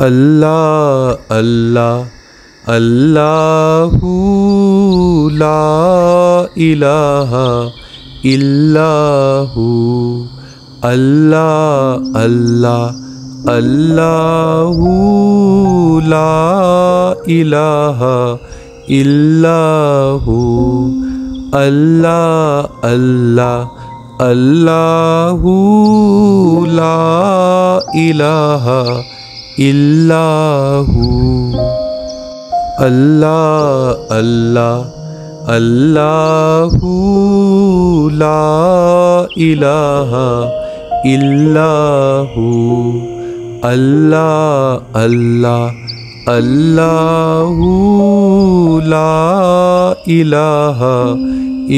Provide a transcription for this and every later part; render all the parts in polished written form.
अल्लाह अल्लाह अल्लाहू ला इलाहा इल्लाहू। अल्लाह अल्लाह अल्लाहू ला इलाहा इल्लाहू। अल्लाह अल्लाह अल्लाहू ला इलाहा इल्लाहू। अल्लाह अल्लाह अल्लाहू ला इलाहा इल्लाहू। अल्लाह अल्लाह अल्लाहू ला इलाहा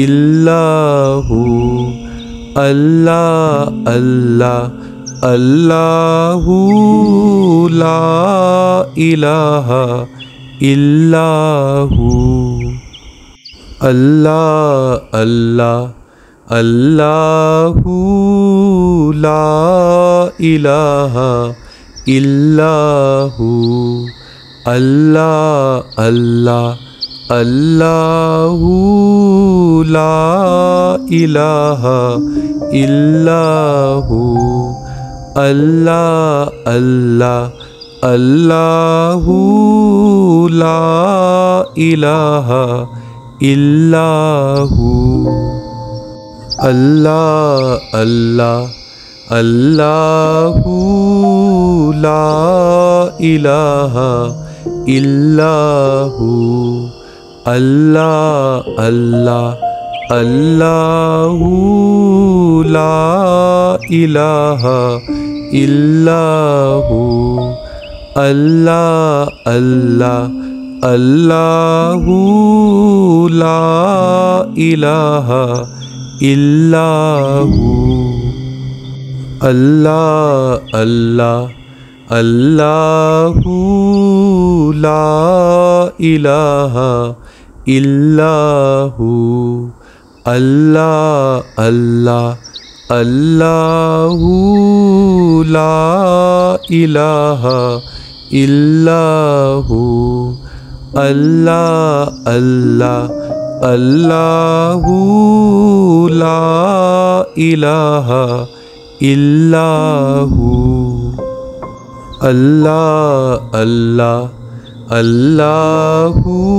इल्लाहू। अल्लाह अल्लाह अल्लाहू ला इलाहा इल्लाहू। अल्लाह अल्लाह अल्लाहू ला इलाहा इल्लाहू। अल्लाह अल्लाह अल्लाहू ला इलाहा इल्लाहू। अल्लाह अल्लाह अल्लाहू ला इलाहा इल्लाहू। अल्लाह अल्लाह अल्लाहू ला इलाहा इल्लाहू। अल्लाह अल्लाह अल्लाहू ला इलाहा इल्लाहू। अल्लाह अल्लाह अल्लाहू ला इलाहा इल्लाहू। अल्लाह अल्लाह अल्लाहू ला इलाहा इल्लाहू। अल्लाह अल्लाह अल्लाहू ला इलाहा इल्लाहू। अल्लाह अल्लाह अल्लाहू ला इलाहा इल्लाहू। अल्लाह अल्लाह अल्लाहू